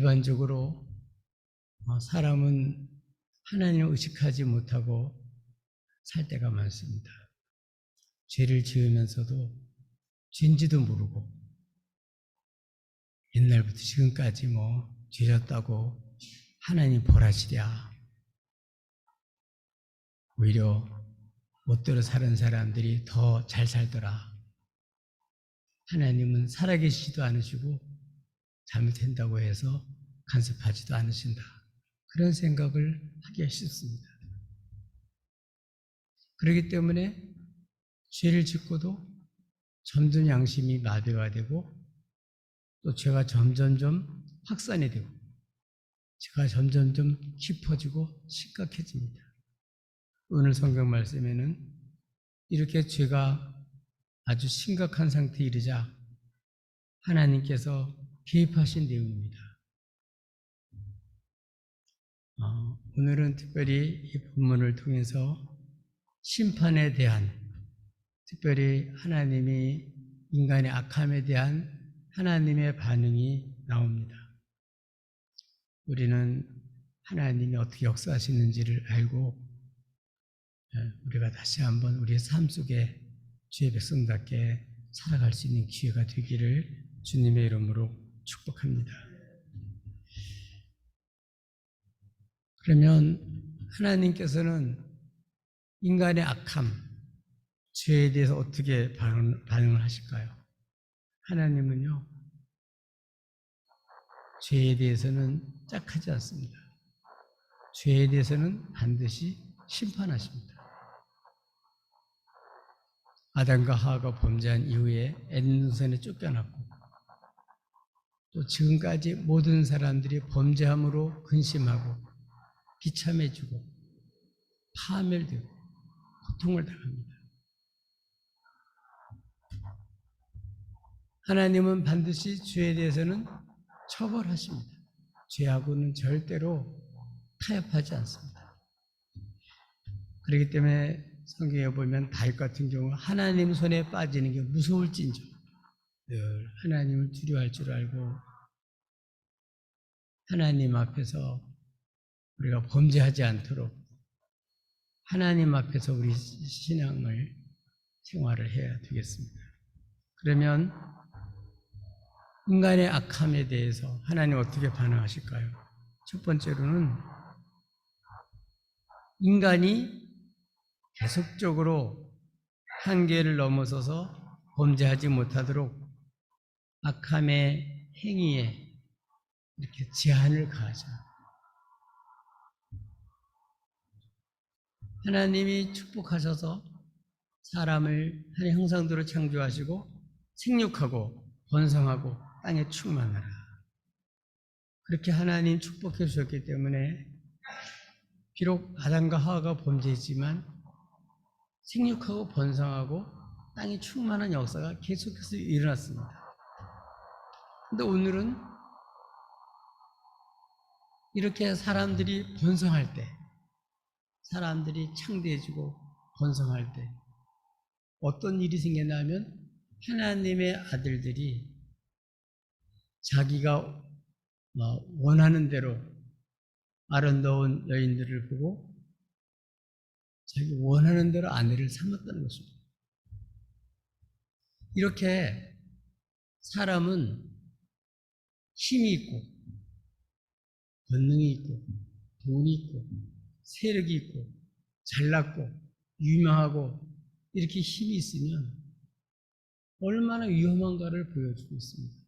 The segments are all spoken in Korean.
일반적으로 사람은 하나님을 의식하지 못하고 살 때가 많습니다. 죄를 지으면서도 죄인지도 모르고 옛날부터 지금까지 죄졌다고 하나님 벌하시랴. 오히려 멋대로 사는 사람들이 더 잘 살더라. 하나님은 살아계시지도 않으시고 잘못된다고 해서 간섭하지도 않으신다. 그런 생각을 하기가 쉽습니다. 그렇기 때문에 죄를 짓고도 점점 양심이 마비가 되고 또 죄가 점점점 확산이 되고 죄가 점점점 깊어지고 심각해집니다. 오늘 성경 말씀에는 이렇게 죄가 아주 심각한 상태에 이르자 하나님께서 개입하신 내용입니다. 오늘은 특별히 이 본문을 통해서 심판에 대한, 특별히 하나님이 인간의 악함에 대한 하나님의 반응이 나옵니다. 우리는 하나님이 어떻게 역사하시는지를 알고 우리가 다시 한번 우리의 삶 속에 주의 백성답게 살아갈 수 있는 기회가 되기를 주님의 이름으로 축복합니다. 그러면 하나님께서는 인간의 악함, 죄에 대해서 어떻게 반응을 하실까요? 하나님은요, 죄에 대해서는 짝하지 않습니다. 죄에 대해서는 반드시 심판하십니다. 아담과 하와가 범죄한 이후에 에덴동산에 쫓겨났고 또 지금까지 모든 사람들이 범죄함으로 근심하고 비참해지고 파멸되고 고통을 당합니다. 하나님은 반드시 죄에 대해서는 처벌하십니다. 죄하고는 절대로 타협하지 않습니다. 그렇기 때문에 성경에 보면 다윗 같은 경우 하나님 손에 빠지는 게 무서울진저 늘 하나님을 두려워할 줄 알고 하나님 앞에서 우리가 범죄하지 않도록 하나님 앞에서 우리 신앙을 생활을 해야 되겠습니다. 그러면 인간의 악함에 대해서 하나님 어떻게 반응하실까요? 첫 번째로는 인간이 계속적으로 한계를 넘어서서 범죄하지 못하도록 악함의 행위에 이렇게 제한을 가하죠. 하나님이 축복하셔서 사람을 하나님의 형상대로 창조하시고 생육하고 번성하고 땅에 충만하라. 그렇게 하나님 축복해 주셨기 때문에 비록 아담과 하와가 범죄했지만 생육하고 번성하고 땅이 충만한 역사가 계속해서 일어났습니다. 그런데 오늘은 이렇게 사람들이 번성할 때, 사람들이 창대해지고 번성할 때 어떤 일이 생겼냐면 하나님의 아들들이 자기가 원하는 대로 아름다운 여인들을 보고 자기 원하는 대로 아내를 삼았다는 것입니다. 이렇게 사람은 힘이 있고 권능이 있고 돈이 있고 세력이 있고 잘났고 유명하고 이렇게 힘이 있으면 얼마나 위험한가를 보여주고 있습니다.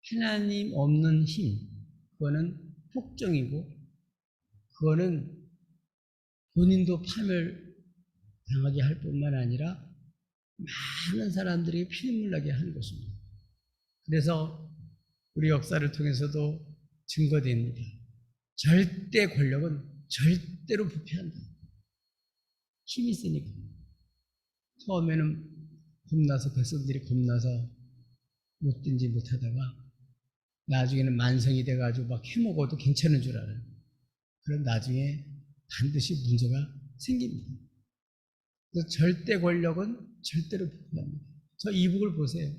하나님 없는 힘, 그거는 폭정이고 그거는 본인도 파멸당하게 할 뿐만 아니라 많은 사람들에게 피눈물 나게 하는 것입니다. 그래서 우리 역사를 통해서도 증거됩니다. 절대 권력은 절대로 부패한다. 힘이 있으니까. 처음에는 겁나서 백성들이 겁나서 못 든지 못하다가 나중에는 만성이 돼가지고 막 해먹어도 괜찮은 줄 알아요. 그럼 나중에 반드시 문제가 생깁니다. 그래서 절대 권력은 절대로 부패합니다. 저 이북을 보세요.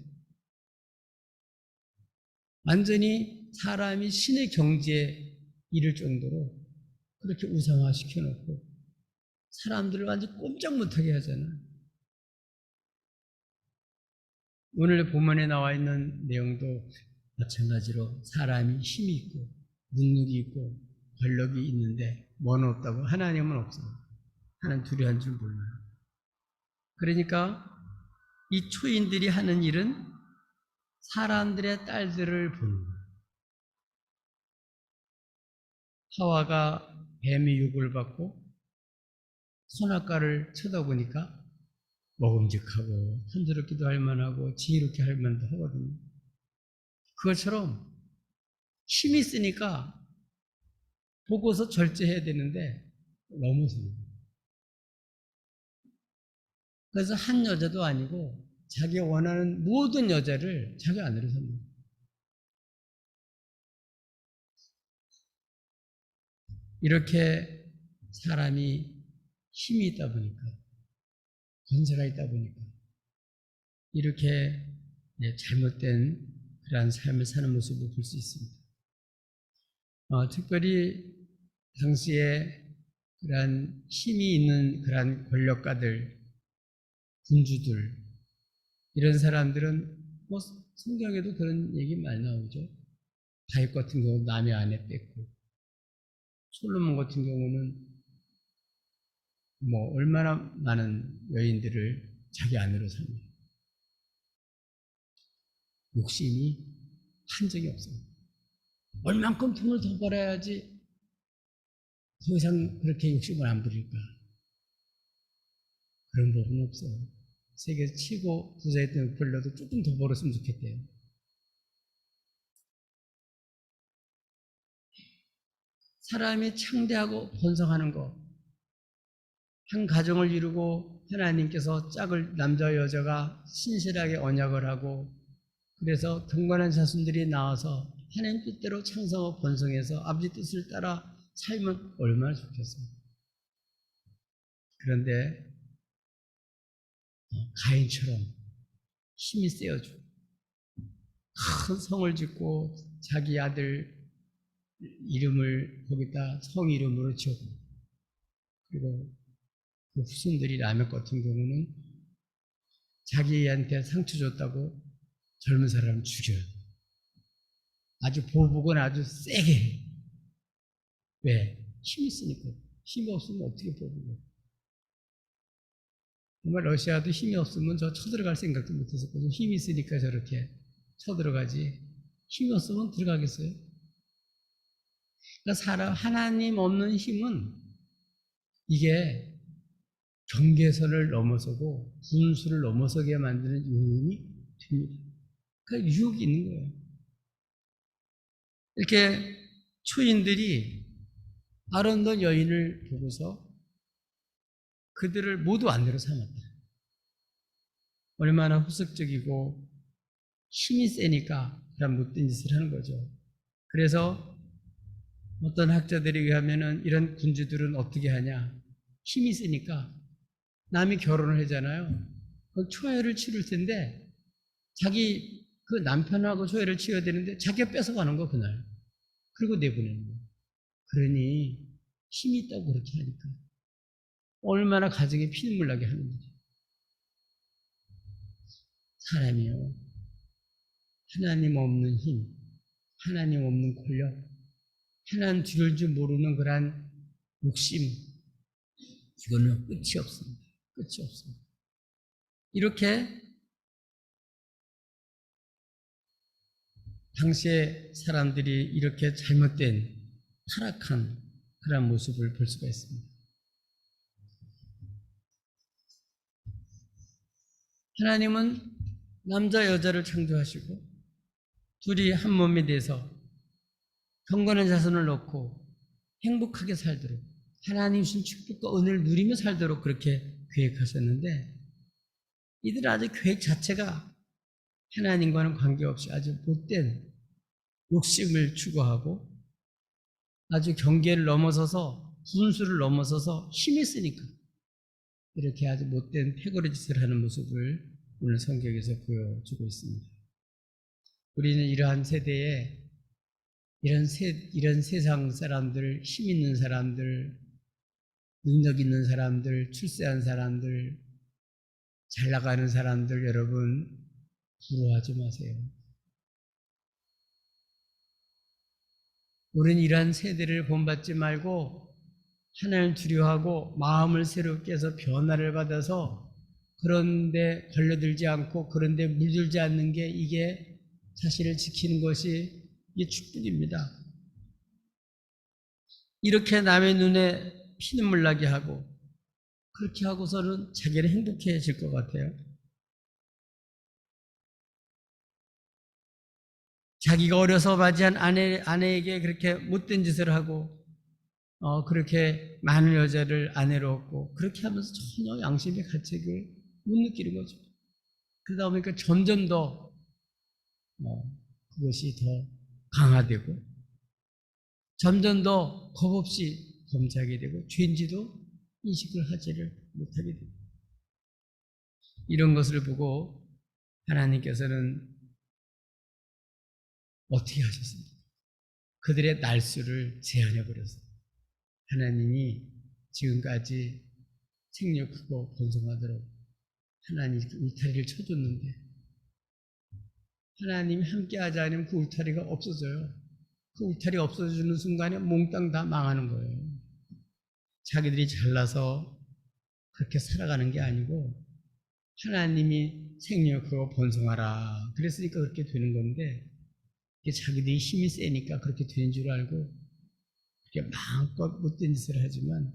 완전히 사람이 신의 경지에 이를 정도로 그렇게 우상화 시켜놓고 사람들을 완전 꼼짝 못하게 하잖아요. 오늘 본문에 나와 있는 내용도 마찬가지로 사람이 힘이 있고 능력이 있고 권력이 있는데 뭐는 없다고? 하나님은 없어요. 하나님 둘이 한 줄 몰라요. 그러니까 이 초인들이 하는 일은 사람들의 딸들을 보는 거예요. 하와가 뱀의 유혹을 받고 선악과를 쳐다보니까 먹음직하고 탐스럽기도 할 만하고 지혜롭게 할 만도 하거든요. 그것처럼 힘이 있으니까 보고서 절제해야 되는데 넘어섭니다. 그래서 한 여자도 아니고 자기가 원하는 모든 여자를 자기 안으로 삽니다. 이렇게 사람이 힘이 있다 보니까, 권세가 있다 보니까 이렇게 잘못된 그러한 삶을 사는 모습을 볼 수 있습니다. 특별히 당시에 그러한 힘이 있는 그러한 권력가들, 군주들, 이런 사람들은 뭐 성경에도 그런 얘기 많이 나오죠. 다윗 같은 경우 남의 아내 뺏고, 솔로몬 같은 경우는 뭐 얼마나 많은 여인들을 자기 안으로 삽니다. 욕심이 한 적이 없어요. 얼만큼 돈을 더 벌어야지 더 이상 그렇게 욕심을 안 부릴까? 그런 법은 없어요. 세계 최고 부자였던 벌려도 조금 더 벌었으면 좋겠대요. 사람이 창대하고 번성하는 것, 한 가정을 이루고 하나님께서 짝을 남자와 여자가 신실하게 언약을 하고 그래서 경건한 자손들이 나와서 하나님 뜻대로 창성하고 번성해서 아버지 뜻을 따라 살면 얼마나 좋겠어요. 그런데 가인처럼 힘이 세어지고 큰 성을 짓고 자기 아들 이름을 거기다 성 이름으로 지었고 그리고 그 후손들이 라멕 같은 경우는 자기한테 상처 줬다고 젊은 사람을 죽여요. 아주 보복은 아주 세게 해요. 왜? 힘이 있으니까. 힘이 없으면 어떻게 보복을? 정말 러시아도 힘이 없으면 저 쳐들어갈 생각도 못했었거든요. 힘이 있으니까 저렇게 쳐들어가지. 힘이 없으면 들어가겠어요? 그러니까 하나님 없는 힘은 이게 경계선을 넘어서고 분수를 넘어서게 만드는 요인이 됩니다. 그러니까 유혹이 있는 거예요. 이렇게 초인들이 아름다운 여인을 보고서 그들을 모두 안내로 삼았다. 얼마나 후석적이고 힘이 세니까 그런 못된 짓을 하는 거죠. 그래서 어떤 학자들에 의하면 이런 군주들은 어떻게 하냐. 힘이 세니까 남이 결혼을 하잖아요. 그럼 초회를 치를 텐데 자기 그 남편하고 초회를 치러야 되는데 자기가 뺏어가는 거 그날. 그리고 내보내는 거예요. 그러니 힘이 있다고 그렇게 하니까 얼마나 가정에 피눈물 나게 하는 거죠. 사람이요. 하나님 없는 힘, 하나님 없는 권력, 하나님 뒤를 줄 모르는 그러한 욕심, 이거는 끝이 없습니다. 끝이 없습니다. 이렇게 당시에 사람들이 이렇게 잘못된 타락한 그런 모습을 볼 수가 있습니다. 하나님은 남자 여자를 창조하시고 둘이 한 몸이 돼서 경건한 자손을 놓고 행복하게 살도록 하나님 주신 축복과 은혜를 누리며 살도록 그렇게 계획하셨는데 이들은 아주 계획 자체가 하나님과는 관계없이 아주 못된 욕심을 추구하고 아주 경계를 넘어서서 분수를 넘어서서 힘이 쓰니까 이렇게 아주 못된 패거리 짓을 하는 모습을 오늘 성경에서 보여주고 있습니다. 우리는 이러한 세대에 이런 세상 사람들, 힘 있는 사람들, 능력 있는 사람들, 출세한 사람들, 잘 나가는 사람들, 여러분, 부러워하지 마세요. 우리는 이러한 세대를 본받지 말고 하나님을 두려워하고 마음을 새롭게 해서 변화를 받아서 그런데 걸려들지 않고 그런데 물들지 않는 게 이게 자신을 지키는 것이 이게 축복입니다. 이렇게 남의 눈에 피눈물 나게 하고 그렇게 하고서는 자기는 행복해질 것 같아요. 자기가 어려서 맞이한 아내에게 그렇게 못된 짓을 하고 그렇게 많은 여자를 아내로 얻고 그렇게 하면서 전혀 양심의 가책을 못 느끼는 거죠. 그러다 보니까 점점 더 그것이 더 강화되고 점점 더 겁없이 범죄하게 되고 죄인지도 인식을 하지를 못하게 됩니다. 이런 것을 보고 하나님께서는 어떻게 하셨습니까? 그들의 날수를 제한해 버렸어요. 하나님이 지금까지 생력 크고 번성하도록 하나님이 그 울타리를 쳐줬는데 하나님이 함께하지 않으면 그 울타리가 없어져요. 그 울타리 없어지는 순간에 몽땅 다 망하는 거예요. 자기들이 잘나서 그렇게 살아가는 게 아니고 하나님이 생력하고 번성하라 그랬으니까 그렇게 되는 건데 자기들이 힘이 세니까 그렇게 되는 줄 알고 그렇게 마음껏 못된 짓을 하지만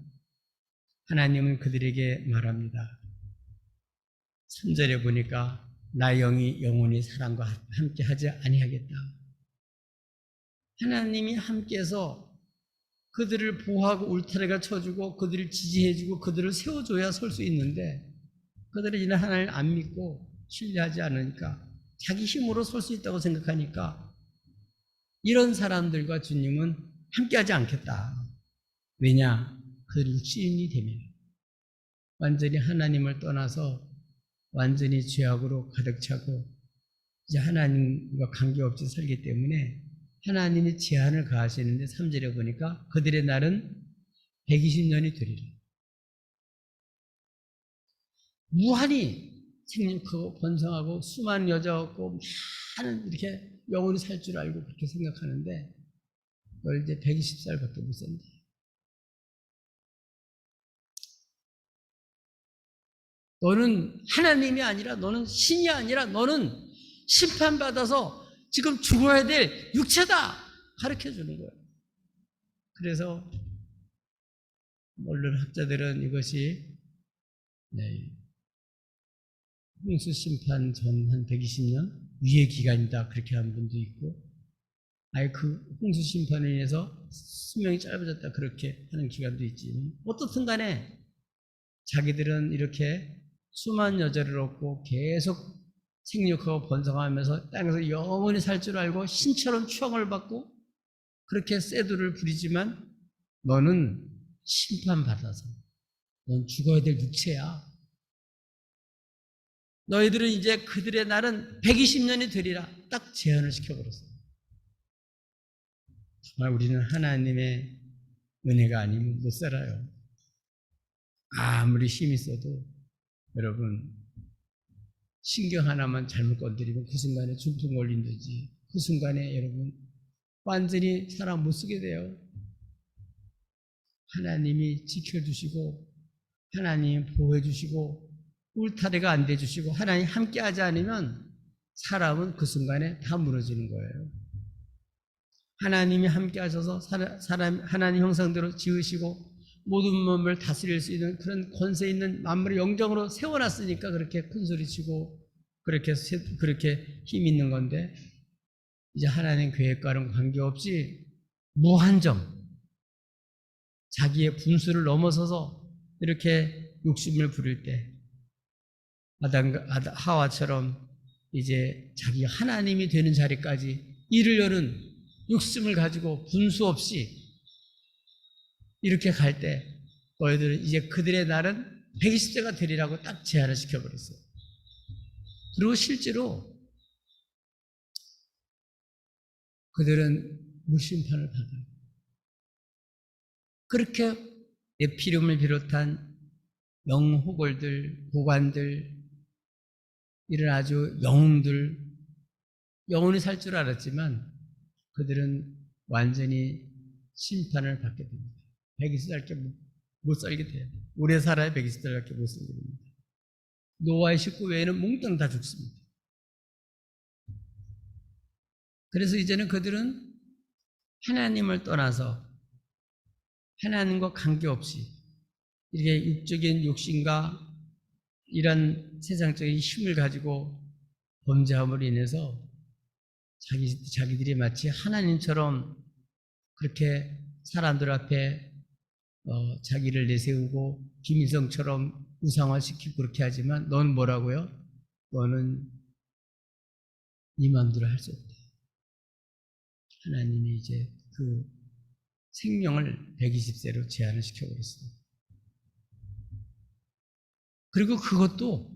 하나님은 그들에게 말합니다. 3절에 보니까 나 영이 영원히 사람과 함께 하지 아니하겠다. 하나님이 함께해서 그들을 보호하고 울타리가 쳐주고 그들을 지지해주고 그들을 세워줘야 설 수 있는데 그들은 이는 하나님을 안 믿고 신뢰하지 않으니까 자기 힘으로 설 수 있다고 생각하니까 이런 사람들과 주님은 함께하지 않겠다. 왜냐? 그들이 육신이 되면 완전히 하나님을 떠나서 완전히 죄악으로 가득 차고 이제 하나님과 관계없이 살기 때문에 하나님이 제한을 가하시는데 3절에 보니까 그들의 날은 120년이 되리라. 무한히 생육하고 번성하고 수많은 여자 없고 많은 이렇게 영원히 살 줄 알고 그렇게 생각하는데 너 이제 120살밖에 못 산다. 너는 하나님이 아니라 너는 신이 아니라 너는 심판받아서 지금 죽어야 될 육체다 가르쳐주는 거예요. 그래서 물론 학자들은 이것이 홍수 심판 전 한 120년 위의 기간이다 그렇게 하는 분도 있고 아예 그 홍수 심판에 의해서 수명이 짧아졌다 그렇게 하는 기간도 있지. 어떻든 간에 자기들은 이렇게 수많은 여자를 얻고 계속 생육하고 번성하면서 땅에서 영원히 살 줄 알고 신처럼 추앙을 받고 그렇게 쇠두를 부리지만 너는 심판받아서 넌 죽어야 될 육체야. 너희들은 이제 그들의 날은 120년이 되리라 딱 제한을 시켜버렸어요. 정말 우리는 하나님의 은혜가 아니면 못 살아요. 아무리 힘이 있어도 여러분 신경 하나만 잘못 건드리면 그 순간에 중풍 걸린다지 그 순간에 여러분 완전히 사람 못 쓰게 돼요. 하나님이 지켜주시고 하나님 보호해주시고 울타리가 안 돼주시고 하나님 함께하지 않으면 사람은 그 순간에 다 무너지는 거예요. 하나님이 함께하셔서 사람 하나님 형상대로 지으시고 모든 몸을 다스릴 수 있는 그런 권세 있는 만물을 영정으로 세워놨으니까 그렇게 큰소리치고 그렇게 힘 있는 건데 이제 하나님 계획과는 관계없이 무한정 자기의 분수를 넘어서서 이렇게 욕심을 부릴 때 하와처럼 이제 자기가 하나님이 되는 자리까지 이를 여는 욕심을 가지고 분수 없이 이렇게 갈 때 너희들은 이제 그들의 날은 120세가 되리라고 딱 제한을 시켜버렸어요. 그리고 실제로 그들은 무심판을 받아요. 그렇게 네피림을 비롯한 영호골들, 고관들, 이런 아주 영혼이 살 줄 알았지만 그들은 완전히 심판을 받게 됩니다. 120살밖에 못 살게 돼요. 오래 살아야 120살밖에 못 살게 됩니다. 노아의 식구 외에는 몽땅 다 죽습니다. 그래서 이제는 그들은 하나님을 떠나서 하나님과 관계없이 이렇게 육적인 욕심과 이런 세상적인 힘을 가지고 범죄함으로 인해서 자기들이 마치 하나님처럼 그렇게 사람들 앞에 자기를 내세우고 김일성처럼 우상화시키고 그렇게 하지만 넌 뭐라고요? 너는 네 마음대로 할 수 없다. 하나님이 이제 그 생명을 120세로 제한을 시켜버렸습니다. 그리고 그것도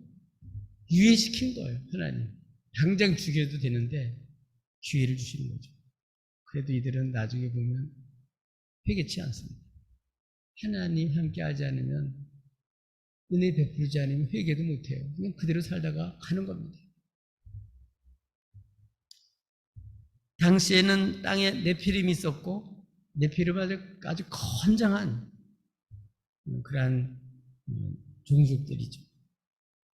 유예시킨 거예요. 하나님. 당장 죽여도 되는데 기회를 주시는 거죠. 그래도 이들은 나중에 보면 회개치 않습니다. 하나님 함께 하지 않으면, 은혜 베풀지 않으면 회개도 못해요. 그냥 그대로 살다가 가는 겁니다. 당시에는 땅에 네피림이 있었고, 네피림은 아주 건장한 그러한 종족들이죠.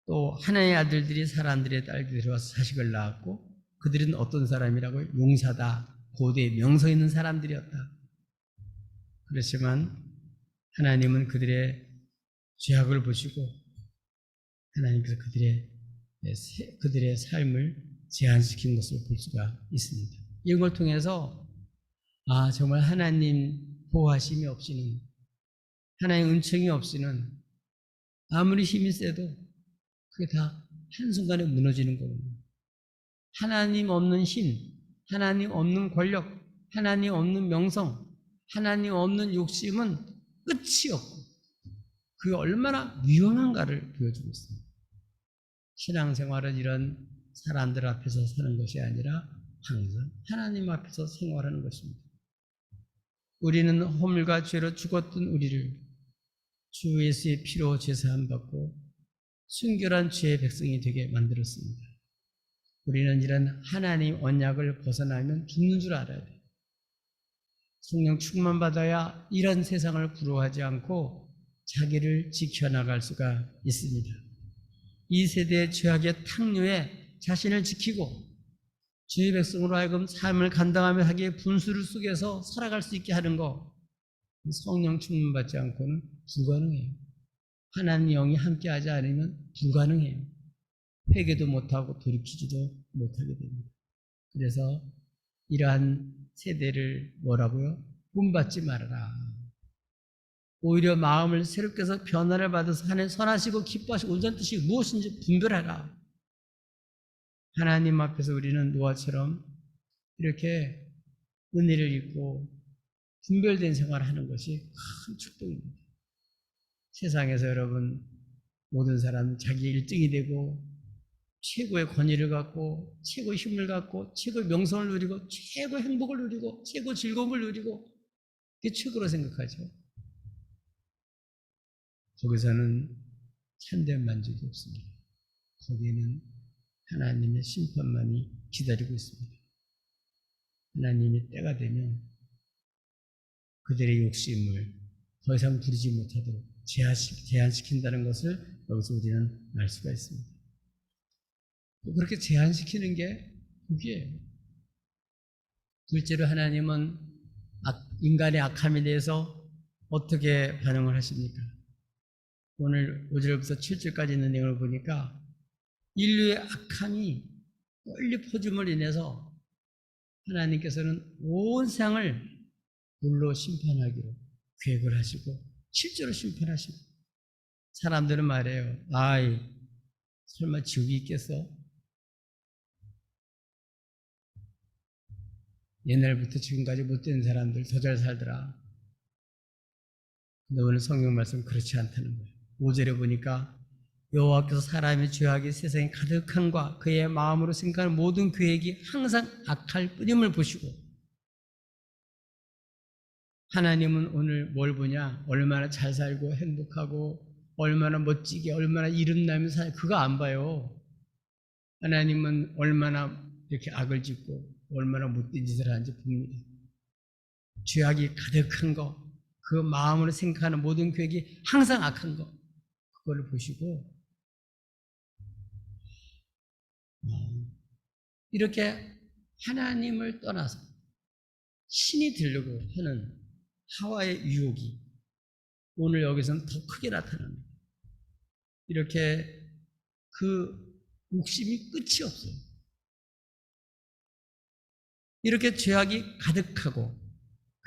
또 하나의 아들들이 사람들의 딸들이 들어와서 자식을 낳았고, 그들은 어떤 사람이라고요? 용사다, 고대 명성 있는 사람들이었다. 그렇지만 하나님은 그들의 죄악을 보시고 하나님께서 그들의 삶을 제한시킨 것을 볼 수가 있습니다. 이런 걸 통해서 정말 하나님 보호하심이 없이는, 하나님 은총이 없이는 아무리 힘이 세도 그게 다 한순간에 무너지는 거거든요. 하나님 없는 힘, 하나님 없는 권력, 하나님 없는 명성, 하나님 없는 욕심은 끝이 없고 그게 얼마나 위험한가를 보여주고 있습니다. 신앙생활은 이런 사람들 앞에서 사는 것이 아니라 항상 하나님 앞에서 생활하는 것입니다. 우리는 허물과 죄로 죽었던 우리를 주 예수의 피로 제사함 받고 순결한 주의 백성이 되게 만들었습니다. 우리는 이런 하나님 언약을 벗어나면 죽는 줄 알아야 돼요. 성령 충만 받아야 이런 세상을 부러워하지 않고 자기를 지켜나갈 수가 있습니다. 이 세대의 죄악의 탕류에 자신을 지키고 주의 백성으로 하여금 삶을 감당하며 하기에 분수를 속에서 살아갈 수 있게 하는 것, 성령 충만 받지 않고는 불가능해요. 하나님 영이 함께하지 않으면 불가능해요. 회개도 못하고 돌이키지도 못하게 됩니다. 그래서 이러한 세대를 뭐라고요? 본받지 말아라. 오히려 마음을 새롭게 해서 변화를 받아서 하나님 선하시고 기뻐하시고 온전한 뜻이 무엇인지 분별하라. 하나님 앞에서 우리는 노아처럼 이렇게 은혜를 입고 분별된 생활을 하는 것이 큰 축복입니다. 세상에서 여러분 모든 사람은 자기 1등이 되고 최고의 권위를 갖고 최고의 힘을 갖고 최고의 명성을 누리고 최고의 행복을 누리고 최고의 즐거움을 누리고 그게 최고로 생각하죠. 거기서는 참된 만족이 없습니다. 거기에는 하나님의 심판만이 기다리고 있습니다. 하나님이 때가 되면 그들의 욕심을 더 이상 부리지 못하도록 제한시킨다는 것을 여기서 우리는 알 수가 있습니다. 그렇게 제한시키는 게 복이에요. 둘째로 하나님은 인간의 악함에 대해서 어떻게 반응을 하십니까? 오늘 5절부터 7절까지 있는 내용을 보니까 인류의 악함이 널리 퍼짐으로 인해서 하나님께서는 온 세상을 불로 심판하기로 계획을 하시고 실제로 심판하시고, 사람들은 말해요. 설마 지옥이 있겠어? 옛날부터 지금까지 못된 사람들 더 잘 살더라. 근데 오늘 성경 말씀 그렇지 않다는 거예요. 5절에 보니까 여호와께서 사람의 죄악이 세상에 가득함과 그의 마음으로 생각하는 모든 계획이 항상 악할 뿐임을 보시고 하나님은 오늘 뭘 보냐? 얼마나 잘 살고 행복하고 얼마나 멋지게 얼마나 이름나면 살 그거 안 봐요. 하나님은 얼마나 이렇게 악을 짓고 얼마나 못된 짓을 하는지 봅니다. 죄악이 가득한 거, 그 마음으로 생각하는 모든 계획이 항상 악한 거, 그걸 보시고 이렇게 하나님을 떠나서 신이 되려고 하는 하와의 유혹이 오늘 여기서는 더 크게 나타납니다. 이렇게 그 욕심이 끝이 없어요. 이렇게 죄악이 가득하고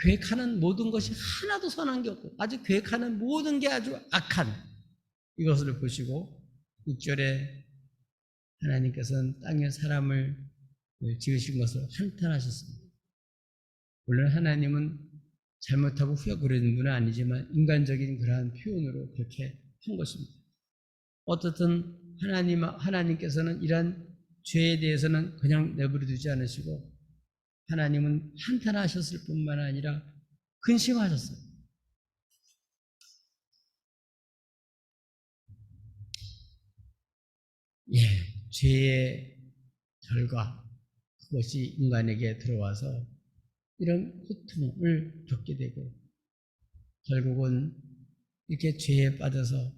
계획하는 모든 것이 하나도 선한 게 없고 아주 계획하는 모든 게 아주 악한 이것을 보시고 6절에 하나님께서는 땅에 사람을 지으신 것을 한탄하셨습니다. 물론 하나님은 잘못하고 후회 그러는 분은 아니지만 인간적인 그러한 표현으로 그렇게 한 것입니다. 어떻든 하나님께서는 이러한 죄에 대해서는 그냥 내버려 두지 않으시고 하나님은 한탄하셨을 뿐만 아니라 근심하셨어요. 죄의 결과 그것이 인간에게 들어와서 이런 고통을 겪게 되고 결국은 이렇게 죄에 빠져서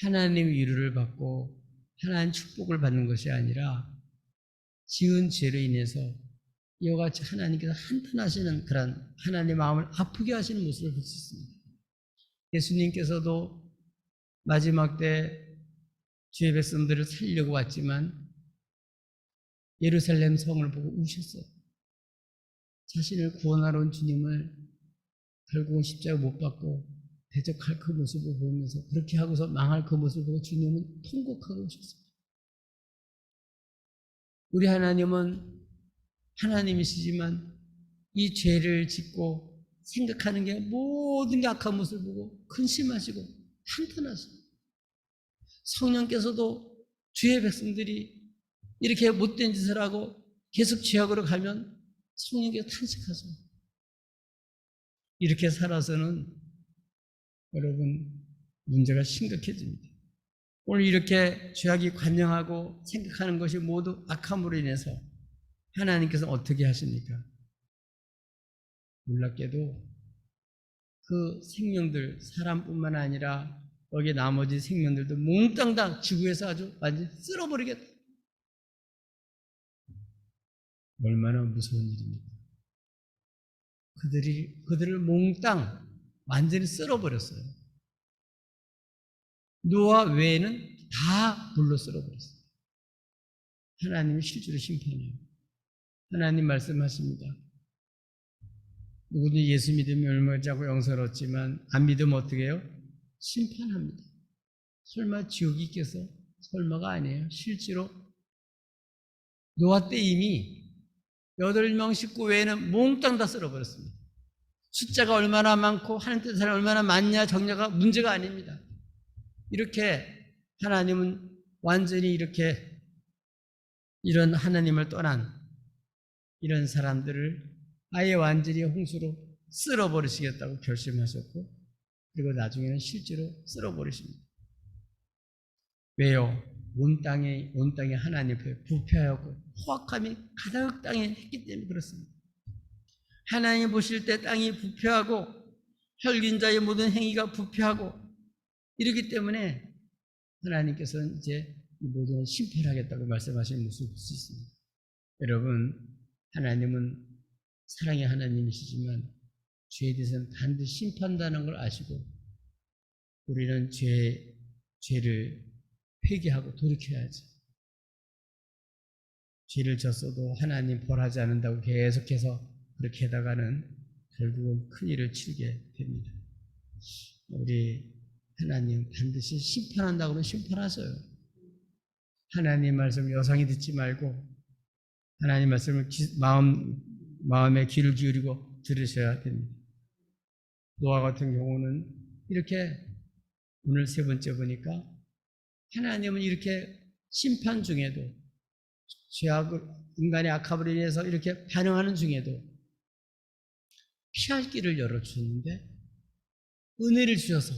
하나님의 위로를 받고 하나님 축복을 받는 것이 아니라 지은 죄로 인해서 이와 같이 하나님께서 한탄하시는 그런 하나님의 마음을 아프게 하시는 모습을 볼 수 있습니다. 예수님께서도 마지막 때 주의 백성들을 살리려고 왔지만 예루살렘 성을 보고 우셨어요. 자신을 구원하러 온 주님을 결국은 십자가 못 박고 대적할 그 모습을 보면서 그렇게 하고서 망할 그 모습을 보고 주님은 통곡하고 오셨습니다. 우리 하나님은 하나님이시지만 이 죄를 짓고 생각하는 게 모든 게 악한 모습을 보고 근심하시고 한탄하시고 성령께서도 주의 백성들이 이렇게 못된 짓을 하고 계속 죄악으로 가면 성령께서 탄식하세요. 이렇게 살아서는 여러분 문제가 심각해집니다. 오늘 이렇게 죄악이 관영하고 생각하는 것이 모두 악함으로 인해서 하나님께서 어떻게 하십니까? 놀랍게도 그 생명들 사람뿐만 아니라 여기 나머지 생명들도 몽땅 다 지구에서 아주 완전히 쓸어버리겠다. 얼마나 무서운 일입니까? 그들을 몽땅 완전히 쓸어버렸어요. 노아 외에는 다 불로 쓸어버렸어요. 하나님이 실제로 심판해요. 하나님 말씀하십니다. 누구든지 예수 믿으면 얼마자고 영생을 얻지만 안 믿으면 어떻게 해요? 심판합니다. 설마 지옥이 있겠어? 설마가 아니에요. 실제로 노아 때 이미 8명 식구 외에는 몽땅 다 쓸어버렸습니다. 숫자가 얼마나 많고 하나님 뜻의 사람이 얼마나 많냐 정냐가 문제가 아닙니다. 이렇게 하나님은 완전히 이렇게 이런 하나님을 떠난 이런 사람들을 아예 완전히 홍수로 쓸어버리시겠다고 결심하셨고 그리고 나중에는 실제로 쓸어버리십니다. 왜요? 온 땅에 하나님 앞에 부패하였고 포악함이 가득 땅에 했기 때문에 그렇습니다. 하나님 보실 때 땅이 부패하고 혈긴 자의 모든 행위가 부패하고 이러기 때문에 하나님께서는 이제 이 모든 심판하겠다고 말씀하시는 모습을 볼 수 있습니다. 여러분, 하나님은 사랑의 하나님이시지만 죄에 대해서는 반드시 심판한다는 걸 아시고 우리는 죄를 회개하고 돌이켜야지. 죄를 졌어도 하나님 벌하지 않는다고 계속해서 그렇게 하다가는 결국은 큰일을 치게 됩니다. 우리 하나님 반드시 심판한다고는 심판하셔요. 하나님 말씀을 여상히 듣지 말고 하나님 말씀을 마음에 귀를 기울이고 들으셔야 됩니다. 노아 같은 경우는 이렇게 오늘 세 번째 보니까 하나님은 이렇게 심판 중에도 죄악을 인간의 악함으로 인해서 이렇게 반응하는 중에도 피할 길을 열어주셨는데 은혜를 주셔서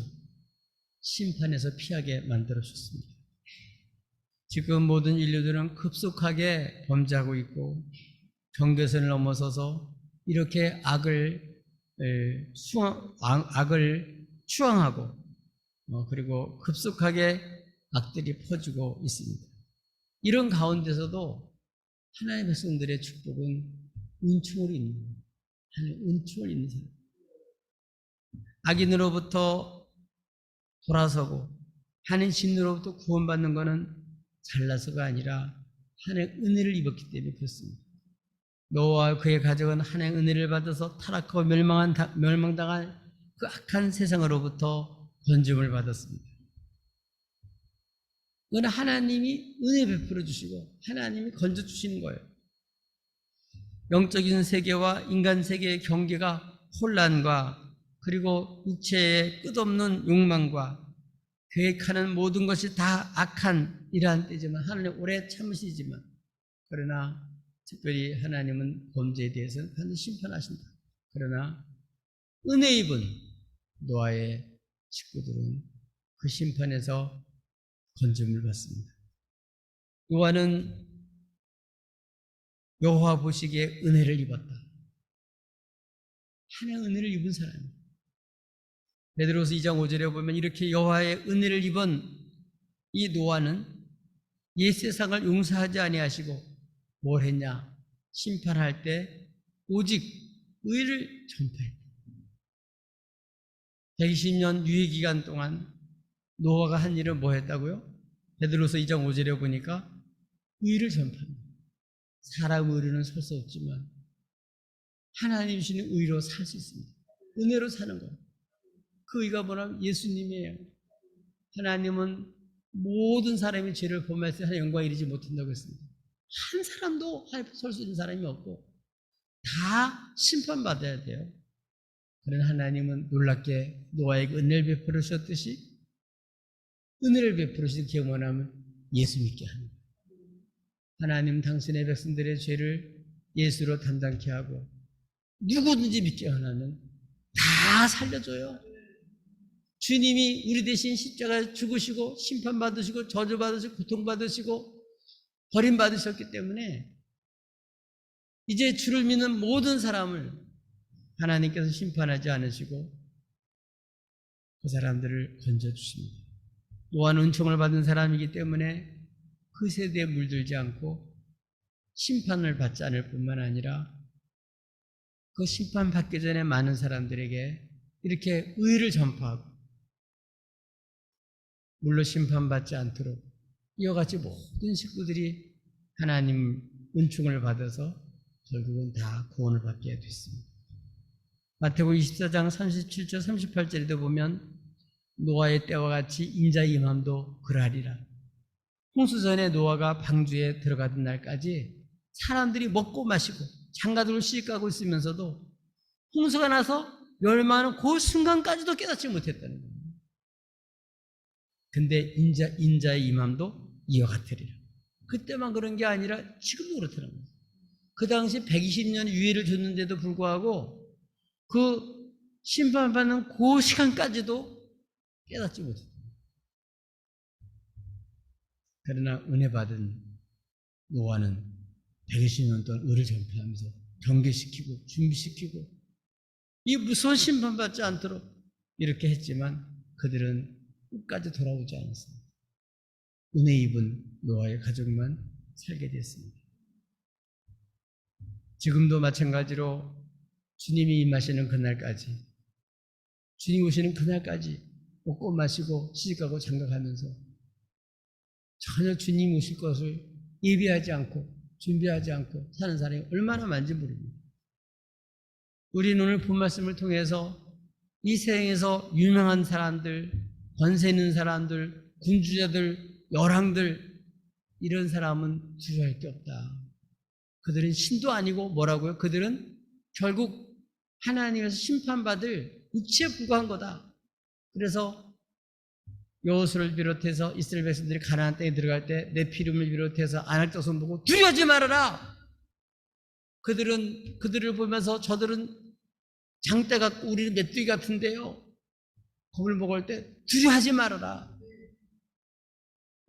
심판에서 피하게 만들어주셨습니다. 지금 모든 인류들은 급속하게 범죄하고 있고 경계선을 넘어서서 이렇게 악을 추앙하고 그리고 급속하게 악들이 퍼지고 있습니다. 이런 가운데서도 하나님의 백성들의 축복은 은총으로 있는 거예요. 하나님의 은총을 있는 사람. 악인으로부터 돌아서고 하나님 진노로부터 구원받는 것은 잘나서가 아니라 하나님의 은혜를 입었기 때문에 그렇습니다. 노아와 그의 가족은 하나님의 은혜를 받아서 타락하고 멸망당한 그 악한 세상으로부터 건짐을 받았습니다. 그건 하나님이 은혜 베풀어 주시고 하나님이 건져 주시는 거예요. 영적인 세계와 인간 세계의 경계가 혼란과 그리고 육체의 끝없는 욕망과 계획하는 모든 것이 다 악한 이러한 때지만 하나님 오래 참으시지만 그러나 특별히 하나님은 범죄에 대해서는 반드시 심판하신다. 그러나 은혜 입은 노아의 식구들은 그 심판에서 건짐을 받습니다. 노아는 여호와 보시기에 은혜를 입었다. 하나님의 은혜를 입은 사람입니다. 베드로서 2장 5절에 보면 이렇게 여호와의 은혜를 입은 이 노아는 옛 세상을 용서하지 아니하시고 뭘 했냐? 심판할 때 오직 의를 전파했다. 120년 유예 기간 동안 노아가 한 일은 뭐 했다고요? 베드로서 2장 5절에 보니까 의를 전파합니다. 사람 의로는 설 수 없지만 하나님 주시는 의로 살 수 있습니다. 은혜로 사는 거예요. 그 의가 뭐냐면 예수님이에요. 하나님은 모든 사람이 죄를 범했을 때 하나님 영광에 이르지 못한다고 했습니다. 한 사람도 하나님 설 수 있는 사람이 없고 다 심판받아야 돼요. 그러나 하나님은 놀랍게 노아에게 은혜를 베풀어 주셨듯이 은혜를 베풀어 주신 기억 원하면 예수 믿게 합니다. 하나님 당신의 백성들의 죄를 예수로 담당케 하고 누구든지 믿게 하나는 다 살려줘요. 주님이 우리 대신 십자가에 죽으시고 심판받으시고 저주받으시고 고통받으시고 버림받으셨기 때문에 이제 주를 믿는 모든 사람을 하나님께서 심판하지 않으시고 그 사람들을 건져주십니다. 노아는 은총을 받은 사람이기 때문에 그 세대에 물들지 않고 심판을 받지 않을 뿐만 아니라 그 심판받기 전에 많은 사람들에게 이렇게 의를 전파하고 물로 심판받지 않도록 이와 같이 모든 식구들이 하나님 은총을 받아서 결국은 다 구원을 받게 됐습니다. 마태복음 24장 37절 38절에도 보면 노아의 때와 같이 인자의 임함도 그러하리라. 홍수전에 노아가 방주에 들어가던 날까지 사람들이 먹고 마시고 장가들을 시집가고 있으면서도 홍수가 나서 멸망하는 그 순간까지도 깨닫지 못했다는 겁니다. 근데 인자의 임함도 이와 같으리라. 그때만 그런 게 아니라 지금도 그렇더라는 거예요. 그 당시 120년 유예를 줬는데도 불구하고 그 심판받는 그 시간까지도 깨닫지 못했다. 그러나 은혜 받은 노아는 120년 동안 의를 전파하면서 경계시키고 준비시키고 이 무서운 심판받지 않도록 이렇게 했지만 그들은 끝까지 돌아오지 않았습니다. 은혜 입은 노아의 가족만 살게 됐습니다. 지금도 마찬가지로 주님이 임하시는 그날까지, 주님 오시는 그날까지 먹고 마시고 시집가고 장가가면서 전혀 주님 오실 것을 예비하지 않고 준비하지 않고 사는 사람이 얼마나 많은지 모릅니다. 우리는 오늘 본 말씀을 통해서 이 세상에서 유명한 사람들, 권세 있는 사람들, 군주자들, 열왕들 이런 사람은 두려워할 게 없다. 그들은 신도 아니고 뭐라고요? 그들은 결국 하나님에서 심판받을 육체에 불과한 거다. 그래서 여호수아를 비롯해서 이스라엘 백성들이 가나안 땅에 들어갈 때 내 피름을 비롯해서 아낙 자손 보고 두려워하지 말아라. 그들을 보면서 저들은 장대 같고 우리는 메뚜기 같은데요. 겁을 먹을 때 두려워하지 말아라.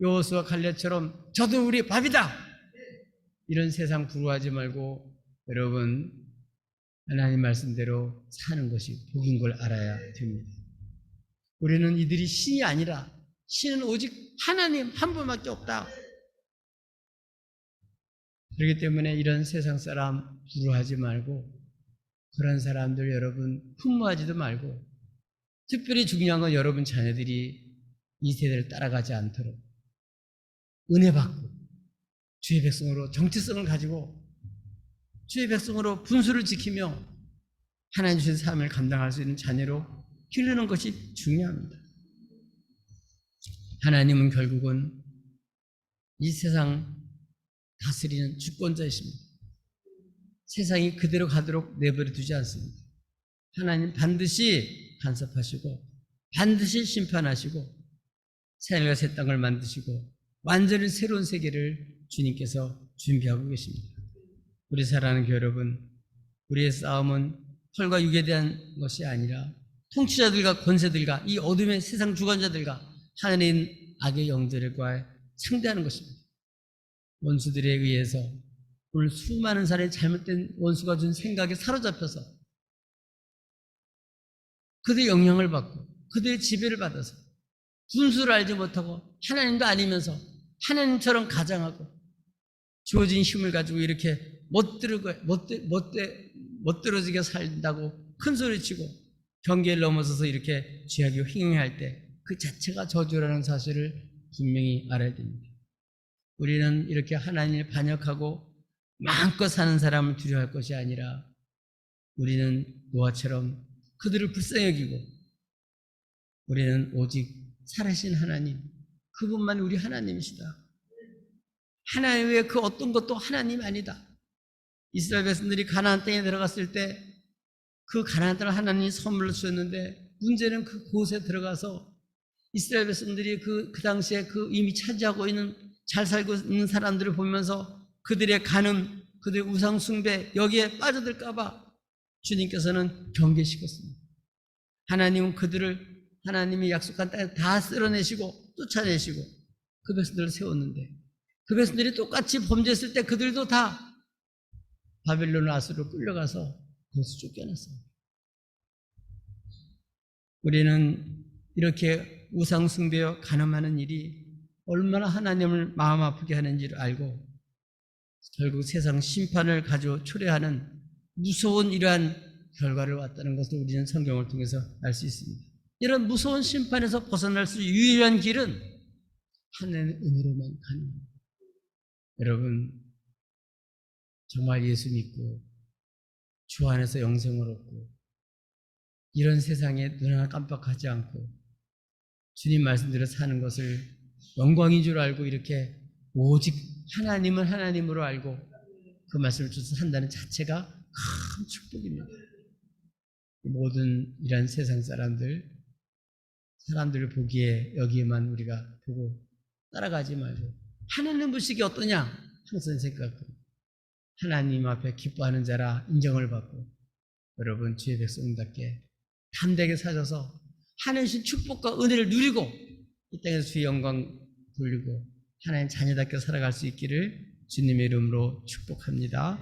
여호수아 갈렙처럼 저도 우리 밥이다. 이런 세상 부러워하지 말고 여러분 하나님 말씀대로 사는 것이 복인 걸 알아야 됩니다. 우리는 이들이 신이 아니라 신은 오직 하나님 한 분밖에 없다. 그렇기 때문에 이런 세상 사람 부러워하지 말고 그런 사람들 여러분 흠모하지도 말고 특별히 중요한 건 여러분 자녀들이 이 세대를 따라가지 않도록 은혜 받고 주의 백성으로 정체성을 가지고 주의 백성으로 분수를 지키며 하나님 주신 삶을 감당할 수 있는 자녀로 기르는 것이 중요합니다. 하나님은 결국은 이 세상 다스리는 주권자이십니다. 세상이 그대로 가도록 내버려 두지 않습니다. 하나님 반드시 간섭하시고 반드시 심판하시고 새하늘과 새 땅을 만드시고 완전히 새로운 세계를 주님께서 준비하고 계십니다. 우리 사랑하는 교회 여러분, 우리의 싸움은 혈과 육에 대한 것이 아니라 통치자들과 권세들과 이 어둠의 세상 주관자들과 하나님 악의 영들과 상대하는 것입니다. 원수들에 의해서 오늘 수많은 사람이 잘못된 원수가 준 생각에 사로잡혀서 그들의 영향을 받고 그들의 지배를 받아서 분수를 알지 못하고 하나님도 아니면서 하나님처럼 가장하고 주어진 힘을 가지고 이렇게 멋들어지게 살다고 큰 소리치고 경계를 넘어서서 이렇게 죄악이 횡행할 때 그 자체가 저주라는 사실을 분명히 알아야 됩니다. 우리는 이렇게 하나님을 반역하고 마음껏 사는 사람을 두려워할 것이 아니라 우리는 노아처럼 그들을 불쌍히 여기고 우리는 오직 살아계신 하나님, 그분만 우리 하나님이시다. 하나님 외에 그 어떤 것도 하나님 아니다. 이스라엘 백성들이 가나안 땅에 들어갔을 때 그 가나안 땅을 하나님이 선물로 주셨는데 문제는 그곳에 들어가서 이스라엘 백성들이 그 당시에 이미 차지하고 있는 잘 살고 있는 사람들을 보면서 그들의 간음, 그들의 우상 숭배 여기에 빠져들까봐 주님께서는 경계시켰습니다. 하나님은 그들을 하나님이 약속한 땅에 다 쓸어내시고 쫓아내시고 그 백성들을 세웠는데 그 백성들이 똑같이 범죄했을 때 그들도 다 바벨론 아수르로 끌려가서 거기서 쫓겨났어요. 우리는 이렇게 우상 숭배와 간음하는 일이 얼마나 하나님을 마음 아프게 하는지를 알고 결국 세상 심판을 가지고 초래하는 무서운 이러한 결과를 왔다는 것을 우리는 성경을 통해서 알 수 있습니다. 이런 무서운 심판에서 벗어날 수 유일한 길은 하나님의 은혜로만 가능합니다. 여러분 정말 예수 믿고 주 안에서 영생을 얻고 이런 세상에 눈 하나 깜빡하지 않고 주님 말씀대로 사는 것을 영광인 줄 알고 이렇게 오직 하나님은 하나님으로 알고 그 말씀을 주셔서 한다는 자체가 큰 축복입니다. 모든 이런 세상 사람들을 보기에 여기에만 우리가 보고 따라가지 말고 하나님 보시기 어떠냐 항상 생각하고 하나님 앞에 기뻐하는 자라 인정을 받고 여러분 주의 백성답게 담대하게 사셔서 하나님의 축복과 은혜를 누리고 이 땅에서 주의 영광 돌리고 하나님 자녀답게 살아갈 수 있기를 주님의 이름으로 축복합니다.